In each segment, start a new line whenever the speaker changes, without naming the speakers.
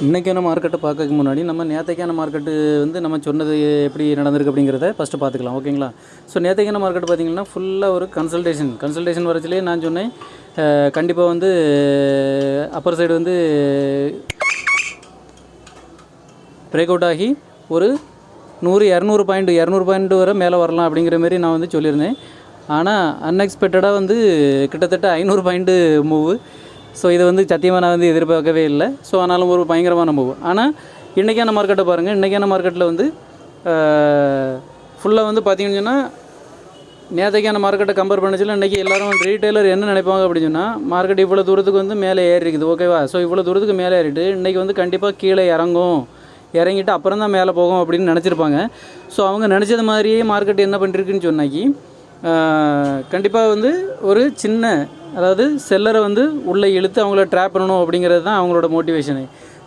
இன்றைக்கான மார்க்கெட்டை பார்க்கறதுக்கு முன்னாடி நம்ம நேற்றைக்கான மார்க்கெட்டு வந்து நம்ம சொன்னது எப்படி நடந்திருக்கு அப்படிங்கிறத ஃபஸ்ட்டு பார்த்துக்கலாம், ஓகேங்களா? ஸோ நேற்றைக்கான மார்க்கெட் பார்த்திங்கன்னா ஃபுல்லாக ஒரு கன்சல்டேஷன் வரச்சிலே நான் சொன்னேன் கண்டிப்பாக வந்து அப்பர் சைடு வந்து பிரேக் அவுட் ஆகி ஒரு 100-200 பாயிண்ட் வரை மேலே வரலாம் அப்படிங்கிற மாரி நான் வந்து சொல்லியிருந்தேன். ஆனால் அன்எக்ஸ்பெக்டடாக வந்து கிட்டத்தட்ட 500 பாயிண்ட்டு மூவு. ஸோ இதை வந்து சத்தியமாக நான் வந்து எதிர்பார்க்கவே இல்லை. ஸோ ஆனாலும் ஒரு பயங்கரமான மூவ். ஆனால் இன்றைக்கான மார்க்கெட்டை பாருங்கள். இன்றைக்கான மார்க்கெட்டில் வந்து ஃபுல்லாக வந்து பார்த்திங்கன்னு சொன்னால் நேற்றைக்கான மார்க்கெட்டை கம்பேர் பண்ணிச்சுல இன்றைக்கி எல்லோரும் ரீட்டைலர் என்ன நினைப்பாங்க அப்படின்னு சொன்னால் மார்க்கெட் இவ்வளோ தூரத்துக்கு வந்து மேலே ஏறி இருக்குது, ஓகேவா? ஸோ இவ்வளோ தூரத்துக்கு மேலே ஏறிட்டு இன்றைக்கி வந்து கண்டிப்பாக கீழே இறங்கிட்டு அப்புறம் தான் மேலே போகும் அப்படின்னு நினச்சிருப்பாங்க. ஸோ அவங்க நினச்சது மாதிரியே மார்க்கெட் என்ன பண்ணிருக்குன்னு சொன்னாக்கி கண்டிப்பாக வந்து ஒரு சின்ன, அதாவது செல்லரை வந்து உள்ளே இழுத்து அவங்கள ட்ராப் பண்ணணும் அப்படிங்கிறது தான் அவங்களோட மோட்டிவேஷனு.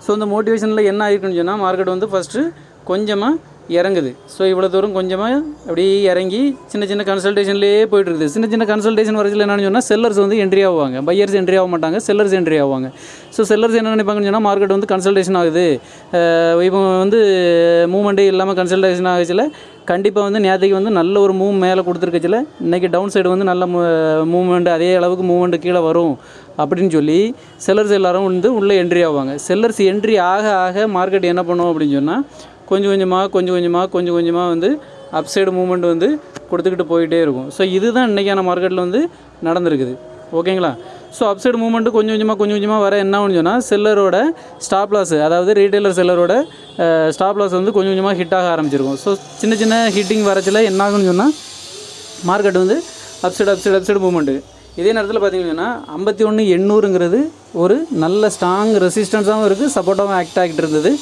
ஸோ இந்த மோட்டிவேஷனில் என்ன ஆகிருக்குன்னு சொன்னால் மார்க்கெட் வந்து ஃபஸ்ட்டு கொஞ்சமாக இறங்குது. ஸோ இவ்வளோ தூரம் கொஞ்சமாக அப்படியே இறங்கி சின்ன கன்சல்டேஷன்லேயே போய்ட்டுருக்குது. சின்ன கன்சல்டேஷன் வரச்சில் என்னென்னு சொன்னால் செல்லர்ஸ் வந்து என்ட்ரி ஆகுவாங்க, பையர்ஸ் என்ட்ரி ஆக மாட்டாங்க, செல்லர்ஸ் என்ட்ரி ஆகுவாங்க. ஸோ செல்லர்ஸ் என்ன நினைப்பாங்கன்னு சொன்னால் மார்க்கெட் வந்து கன்சல்டேஷன் ஆகுது, இப்போ வந்து மூவ்மெண்ட்டே இல்லாமல் கன்சல்டேஷன் ஆகுச்சில் கண்டிப்பாக வந்து நேற்றுக்கு வந்து நல்ல ஒரு மூவ் மேலே கொடுத்துருக்கச்சில் இன்றைக்கி டவுன் சைடு வந்து நல்ல மூவ்மெண்ட், அதே அளவுக்கு மூவ்மெண்ட்டு கீழே வரும் அப்படின்னு சொல்லி செல்லர்ஸ் எல்லோரும் வந்து உள்ளே என்ட்ரி ஆகுவாங்க. செல்லர்ஸ் என்ட்ரி ஆக மார்க்கெட் என்ன பண்ணும் அப்படின்னு சொன்னால் கொஞ்சம் கொஞ்சமாக வந்து அப்சைடு மூவ்மெண்ட் வந்து கொடுத்துக்கிட்டு போயிட்டே இருக்கும். ஸோ இதுதான் இன்றைக்கான மார்க்கெட்டில் வந்து நடந்திருக்குது, ஓகேங்களா? ஸோ அப்சைடு மூவ்மெண்ட்டு கொஞ்சம் கொஞ்சமாக வர என்ன ஆகுன்னு சொன்னால் செல்லரோட ஸ்டாப் லாஸ், அதாவது ரீட்டைலர் செல்லரோட ஸ்டாப் லாஸ் வந்து கொஞ்சம் கொஞ்சமாக ஹிட் ஆக ஆரம்பிச்சிருக்கும். ஸோ சின்ன ஹிட்டிங் வரச்சில் என்ன ஆகுன்னு சொன்னால் மார்க்கெட் வந்து அப்சைடு மூவ்மெண்ட்டு. இதே நேரத்தில் பார்த்திங்கன்னா 51,800ங்கிறது ஒரு நல்ல ஸ்ட்ராங் ரெசிஸ்டன்ஸாகவும் இருக்குது, சப்போர்ட்டாகவும் ஆக்ட் ஆகிட்டு இருந்தது.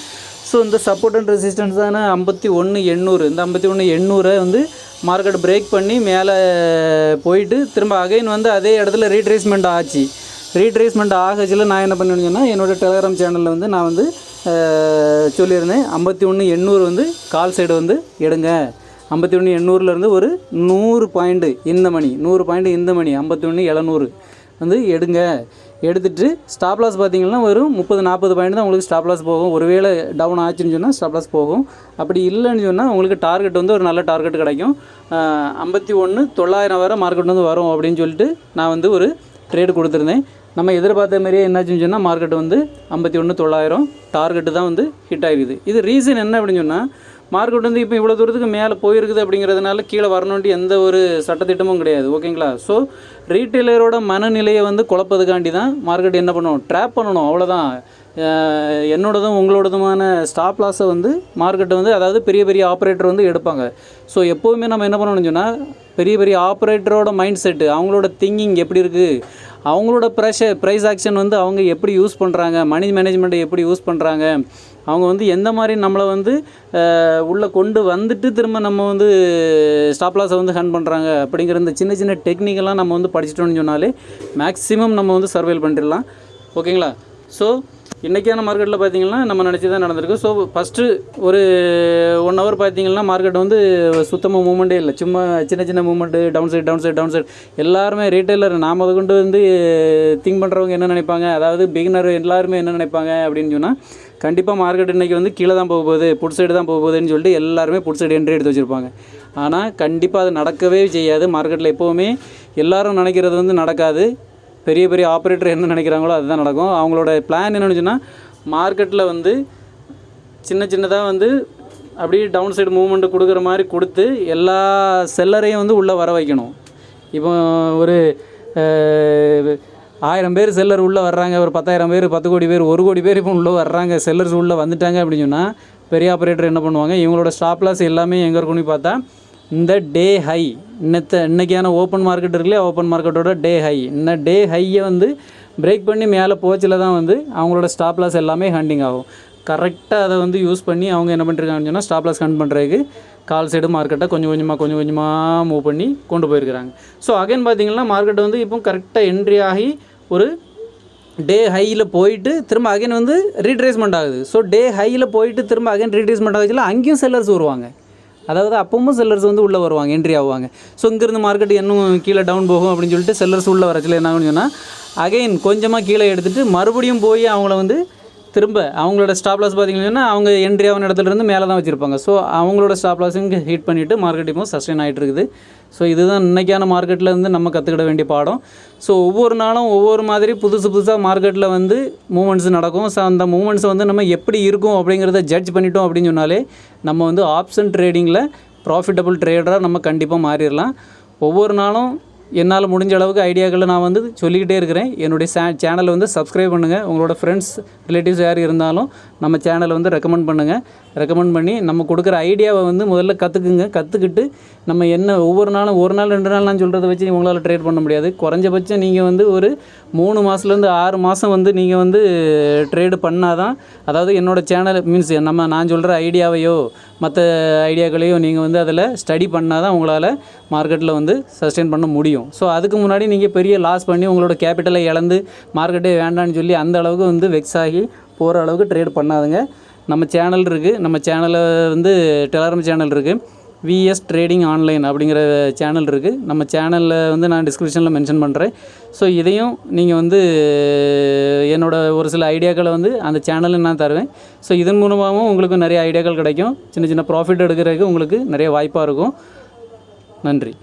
ஸோ இந்த சப்போர்ட் அண்ட் ரெசிஸ்டன்ஸான 51,800, இந்த 51,800 வந்து மார்க்கெட் பிரேக் பண்ணி மேலே போயிட்டு திரும்ப அகைன் வந்து அதே இடத்துல ரீட்ரேஸ்மெண்ட் ஆச்சு. ரீட்ரேஸ்மெண்ட் ஆகச்சில் நான் என்ன பண்ணுவேன்னா என்னோடய டெலகிராம் சேனலில் வந்து நான் வந்து சொல்லியிருந்தேன் 51,800 வந்து கால் சைடு வந்து எடுங்க. 51,800லேருந்து ஒரு 100 பாயிண்ட்டு இந்த மணி 51,700 வந்து எடுங்க. எடுத்துகிட்டு ஸ்டாப் லாஸ் பார்த்திங்கன்னா ஒரு 30-40 பாயிண்ட் தான் உங்களுக்கு ஸ்டாப் லாஸ் போகும். ஒருவேளை டவுன் ஆச்சுன்னு சொன்னால் ஸ்டாப் லாஸ் போகும். அப்படி இல்லைன்னு சொன்னால் உங்களுக்கு டார்கெட் வந்து ஒரு நல்ல டார்கெட் கிடைக்கும். 51,900 வரை மார்க்கெட் வந்து வரும் அப்படின்னு சொல்லிட்டு நான் வந்து ஒரு ட்ரேடு கொடுத்துருந்தேன். நம்ம எதிர்பார்த்த மாதிரியே என்னாச்சுன்னு சொன்னால் மார்க்கெட் வந்து 51,900 டார்கெட்டு தான் வந்து ஹிட் ஆகிருக்குது. இது ரீசன் என்ன அப்படின்னு சொன்னால் மார்க்கெட் வந்து இப்போ இவ்வளோ தூரத்துக்கு மேலே போயிருக்குது அப்படிங்கிறதுனால கீழே வரணுன்ட்டு எந்த ஒரு சட்டத்திட்டமும் கிடையாது, ஓகேங்களா? ஸோ ரீட்டைலரோட மனநிலையை வந்து குழப்பதுக்காண்டி தான் மார்க்கெட் என்ன பண்ணணும், ட்ராப் பண்ணணும், அவ்வளோதான். என்னோடதும் உங்களோடதுமான ஸ்டாப் லாஸை வந்து மார்க்கெட்டை வந்து, அதாவது பெரிய ஆப்ரேட்டர் வந்து எடுப்பாங்க. ஸோ எப்போவுமே நம்ம என்ன பண்ணணும்னு சொன்னால் பெரிய ஆப்ரேட்டரோட மைண்ட் செட்டு, அவங்களோட திங்கிங் எப்படி இருக்குது, அவங்களோட ப்ரைஸ் ஆக்ஷன் வந்து அவங்க எப்படி யூஸ் பண்ணுறாங்க, மணி மேனேஜ்மெண்ட்டை எப்படி யூஸ் பண்ணுறாங்க, அவங்க வந்து எந்த மாதிரி நம்மளை வந்து உள்ளே கொண்டு வந்துட்டு திரும்ப நம்ம வந்து ஸ்டாப் லாஸை வந்து ஹேண்ட் பண்ணுறாங்க அப்படிங்கிற இந்த சின்ன டெக்னிக்கெல்லாம் நம்ம வந்து படிச்சிட்டோம்னு சொன்னாலே மேக்ஸிமம் நம்ம வந்து சர்வைல் பண்ணிடலாம், ஓகேங்களா? ஸோ இன்றைக்கான மார்க்கெட்டில் பார்த்திங்கன்னா நம்ம நினச்சி தான் நடந்திருக்கு. ஸோ ஃபஸ்ட்டு ஒரு 1 ஹவர் பார்த்திங்கன்னா மார்க்கெட் வந்து சுத்தமாக மூவ்மெண்ட்டே இல்லை, சும்மா சின்ன மூவ்மெண்ட்டு டவுன் சைடு எல்லாருமே ரீட்டைலர் நாம் அதை கொண்டு வந்து திங்க் பண்ணுறவங்க என்ன நினைப்பாங்க, அதாவது பிகினர் எல்லாருமே என்ன நினைப்பாங்க அப்படின்னு சொன்னால் கண்டிப்பாக மார்க்கெட் இன்றைக்கி வந்து கீழே தான் போக போகுது, புட் சைடு தான் போக போகுதுன்னு சொல்லிட்டு எல்லாருமே புட் சைடு என்ட்ரி எடுத்து வச்சுருப்பாங்க. ஆனால் கண்டிப்பாக அது நடக்கவே செய்யாது. மார்க்கெட்டில் எப்போவுமே எல்லோரும் நினைக்கிறது வந்து நடக்காது. பெரிய ஆப்ரேட்டர் என்ன நினைக்கிறாங்களோ அதுதான் நடக்கும். அவங்களோட பிளான் என்னென்னு சொன்னால் மார்க்கெட்டில் வந்து சின்னதாக வந்து அப்படியே டவுன் சைடு மூவ்மெண்ட்டு கொடுக்குற மாதிரி கொடுத்து எல்லா செல்லரையும் வந்து உள்ளே வர வைக்கணும். இப்போ ஒரு 1000 பேர் செல்லர் உள்ளே வர்றாங்க, ஒரு 10,000 பேர், 10 கோடி பேர், 1 கோடி பேர் இப்போ உள்ளே வர்றாங்க, செல்லர்ஸ் உள்ளே வந்துட்டாங்க அப்படின்னு சொன்னால் பெரிய ஆப்ரேட்டர் என்ன பண்ணுவாங்க, இவங்களோட ஸ்டாப் லாஸ் எல்லாமே எங்கே இருக்குன்னு பார்த்தா இந்த டே ஹை, இன்றைக்கான ஓப்பன் மார்க்கெட் இருக்குல்லையா, ஓப்பன் மார்க்கெட்டோட டே ஹை, இந்த டே ஹையை வந்து பிரேக் பண்ணி மேலே போச்சில் தான் வந்து அவங்களோட ஸ்டாப் லாஸ் எல்லாமே ஹண்டிங் ஆகும். கரெக்டாக அதை வந்து யூஸ் பண்ணி அவங்க என்ன பண்ணிருக்காங்கன்னு சொன்னால் ஸ்டாப் லாஸ் ஹண்ட் பண்ணுறதுக்கு கால் சைடு மார்க்கெட்டை கொஞ்சம் கொஞ்சமாக மூவ் பண்ணி கொண்டு போயிருக்கிறாங்க. ஸோ அகைன் பார்த்திங்கன்னா மார்க்கெட் வந்து இப்போ கரெக்டாக என்ட்ரி ஆகி ஒரு டே ஹையில் போயிட்டு திரும்ப அகைன் வந்து ரீட்ரேஸ்மெண்ட் ஆகுது. ஸோ டே ஹையில் போயிட்டு திரும்ப அகைன் ரீட்ரேஸ்மெண்ட் ஆகுதுல அங்கேயும் செல்லர்ஸ் வருவாங்க, அதாவது அப்பவும் செல்லர்ஸ் வந்து உள்ளே வருவாங்க, என்ட்ரி ஆகுவாங்க. ஸோ இங்கேருந்து மார்க்கெட் இன்னும் கீழே டவுன் போகும் அப்படின்னு சொல்லிட்டு செல்லர்ஸ் உள்ளே வரச்சில் என்ன ஆகுன்னு சொன்னால் அகைன் கொஞ்சமாக கீழே எடுத்துகிட்டு மறுபடியும் போய் அவங்கள வந்து திரும்ப அவங்களோட ஸ்டாப் லாஸ் பார்த்திங்கன்னா அவங்க என்ட்ரி ஆன இடத்துலேருந்து மேலே தான் வச்சுருப்பாங்க. ஸோ அவங்களோட ஸ்டாப் லாஸுங்க ஹிட் பண்ணிவிட்டு மார்க்கெட் இப்போ சஸ்டெயின் ஆகிட்டு இருக்குது. ஸோ இதுதான் இன்றைக்கான மார்க்கெட்டில் வந்து நம்ம கற்றுக்கிட வேண்டிய பாடம். ஸோ ஒவ்வொரு நாளும் ஒவ்வொரு மாதிரி புதுசாக மார்க்கெட்டில் வந்து மூமெண்ட்ஸ் நடக்கும். ஸோ அந்த மூமெண்ட்ஸை வந்து நம்ம எப்படி இருக்கும் அப்படிங்கிறத ஜட்ஜ் பண்ணிட்டோம் அப்படின்னு சொன்னாலே நம்ம வந்து ஆப்ஷன் ட்ரேடிங்கில் ப்ராஃபிட்டபிள் ட்ரேடராக நம்ம கண்டிப்பாக மாறிடலாம். ஒவ்வொரு நாளும் என்னால் முடிஞ்ச அளவுக்கு ஐடியாக்களை நான் வந்து சொல்லிக்கிட்டே இருக்கிறேன். என்னுடைய சேனலை வந்து சப்ஸ்கிரைப் பண்ணுங்கள். உங்களோட ஃப்ரெண்ட்ஸ் ரிலேட்டிவ்ஸ் யார் இருந்தாலும் நம்ம சேனலை வந்து ரெக்கமெண்ட் பண்ணுங்கள். ரெக்கமெண்ட் பண்ணி நம்ம கொடுக்குற ஐடியாவை வந்து முதல்ல கற்றுக்கிட்டு நம்ம என்ன ஒவ்வொரு நாளும் ஒரு நாள் 2 நாள் நான் சொல்கிறத வச்சு உங்களால் ட்ரேட் பண்ண முடியாது. குறைஞ்சபட்சம் நீங்கள் வந்து ஒரு 3 மாதத்துலேருந்து 6 மாதம் வந்து நீங்கள் வந்து ட்ரேடு பண்ணால் தான், அதாவது என்னோடய சேனல் மீன்ஸ் நான் சொல்கிற ஐடியாவையோ மற்ற ஐடியாக்களையோ நீங்கள் வந்து அதில் ஸ்டடி பண்ணால் தான் உங்களால் மார்க்கெட்டில் வந்து சஸ்டெயின் பண்ண முடியும். ஸோ அதுக்கு முன்னாடி நீங்கள் பெரிய லாஸ் பண்ணி உங்களோட கேபிட்டலை இழந்து மார்க்கெட்டே வேண்டான்னு சொல்லி அந்த அளவுக்கு வந்து வெக்ஸ் ஆகி போகிற அளவுக்கு ட்ரேட் பண்ணாதுங்க. நம்ம சேனல் இருக்குது, நம்ம சேனலில் வந்து டெலகிராம் சேனல் இருக்குது, விஎஸ் ட்ரேடிங் ஆன்லைன் அப்படிங்கிற சேனல் இருக்குது. நம்ம சேனலில் வந்து நான் டிஸ்கிரிப்ஷனில் மென்ஷன் பண்ணுறேன். ஸோ இதையும் நீங்கள் வந்து என்னோடய ஒரு சில ஐடியாக்களை வந்து அந்த சேனலில் நான் தருவேன். ஸோ இதன் மூலமாகவும் உங்களுக்கு நிறைய ஐடியாக்கள் கிடைக்கும். சின்ன ப்ராஃபிட் எடுக்கிறதுக்கு உங்களுக்கு நிறைய வாய்ப்பாக இருக்கும். நன்றி.